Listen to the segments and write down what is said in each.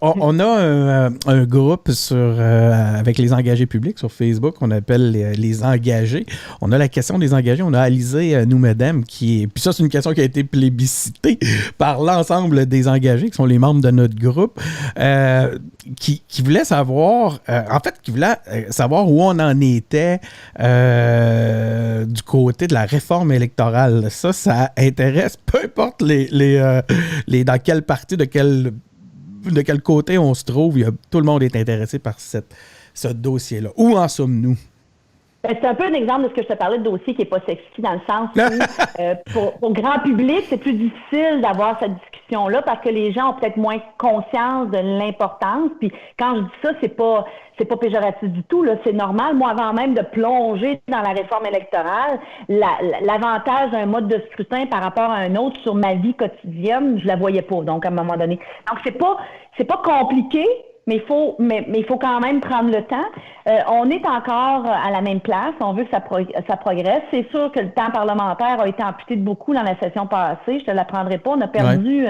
On a un groupe avec les engagés publics sur Facebook, on appelle les engagés. On a la question des engagés. On a Alizée Noumedem puis ça, c'est une question qui a été plébiscitée par l'ensemble des engagés, qui sont les membres de notre groupe, qui voulait savoir, savoir où on en était du côté de la réforme électorale. Ça intéresse, peu importe dans quelle partie, de quel côté on se trouve, tout le monde est intéressé par ce dossier-là. Où en sommes-nous? C'est un peu un exemple de ce que je te parlais de dossier qui n'est pas sexy, dans le sens où, pour grand public, c'est plus difficile d'avoir cette discussion-là parce que les gens ont peut-être moins conscience de l'importance. Puis quand je dis ça, c'est pas péjoratif du tout, là, c'est normal. Moi, avant même de plonger dans la réforme électorale, l'avantage d'un mode de scrutin par rapport à un autre sur ma vie quotidienne, je la voyais pas, donc à un moment donné. Donc, c'est pas compliqué. Mais il faut quand même prendre le temps. On est encore à la même place. On veut que ça progresse. C'est sûr que le temps parlementaire a été amputé de beaucoup dans la session passée. Je te l'apprendrai pas. On a perdu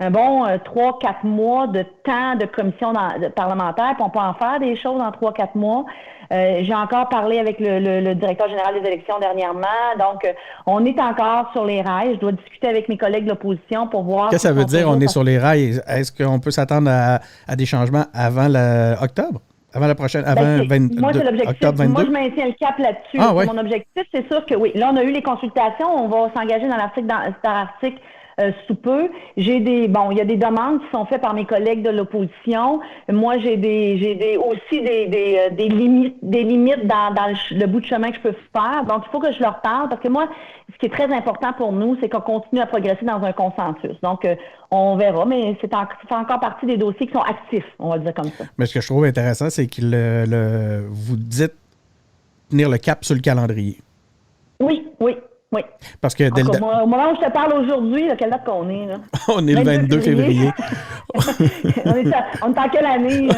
un bon 3-4 mois de temps de commission parlementaire. Puis on peut en faire des choses en 3-4 mois. J'ai encore parlé avec le directeur général des élections dernièrement. Donc, on est encore sur les rails. Je dois discuter avec mes collègues de l'opposition pour voir... Qu'est-ce que ça veut dire, on est sur les rails? Est-ce qu'on peut s'attendre à des changements avant octobre? Avant la prochaine, moi, c'est l'objectif. octobre 22? Moi, je maintiens le cap là-dessus. Ouais. Mon objectif, c'est sûr que oui. Là, on a eu les consultations. On va s'engager dans l'article sous peu. Il y a des demandes qui sont faites par mes collègues de l'opposition. Moi, j'ai aussi des limites dans le bout de chemin que je peux faire. Donc, il faut que je leur parle parce que moi, ce qui est très important pour nous, c'est qu'on continue à progresser dans un consensus. Donc, on verra, mais c'est encore partie des dossiers qui sont actifs, on va le dire comme ça. Mais ce que je trouve intéressant, c'est que vous dites tenir le cap sur le calendrier. Oui. Parce que au moment où je te parle aujourd'hui, quelle date qu'on est? Là? On est le 22 février. on est en quelle année?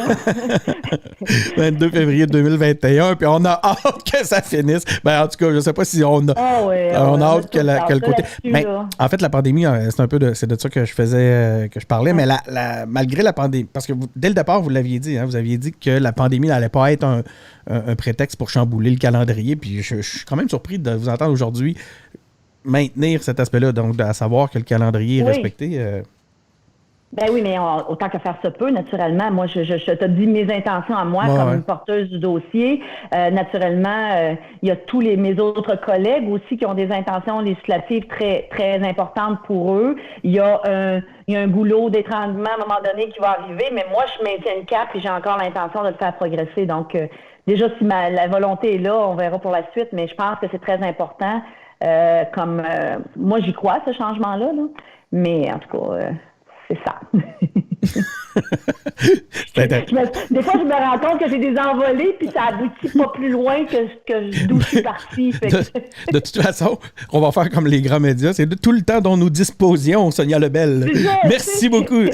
22 février 2021, puis on a hâte que ça finisse. Ben, en tout cas, je ne sais pas si on a hâte que le côté... Mais, en fait, la pandémie, c'est de ça que je parlais, mais malgré la pandémie, parce que dès le départ, vous l'aviez dit, vous aviez dit que la pandémie n'allait pas être un prétexte pour chambouler le calendrier, puis je suis quand même surpris de vous entendre aujourd'hui maintenir cet aspect-là, donc à savoir que le calendrier est respecté. Ben oui, mais autant que faire se peut, naturellement. Moi, je te dis mes intentions à moi comme porteuse du dossier. Naturellement, il y a tous mes autres collègues aussi qui ont des intentions législatives très, très importantes pour eux. Il y a un goulot d'étranglement à un moment donné qui va arriver, mais moi, je maintiens le cap et j'ai encore l'intention de le faire progresser. Donc, déjà, si la volonté est là, on verra pour la suite, mais je pense que c'est très important. Moi, j'y crois, ce changement-là, là. Mais en tout cas, c'est ça. Des fois, je me rends compte que j'ai des envolées puis ça aboutit pas plus loin que d'où je suis partie. De toute façon, on va faire comme les grands médias. C'est tout le temps dont nous disposions, Sonia Lebel. Merci beaucoup.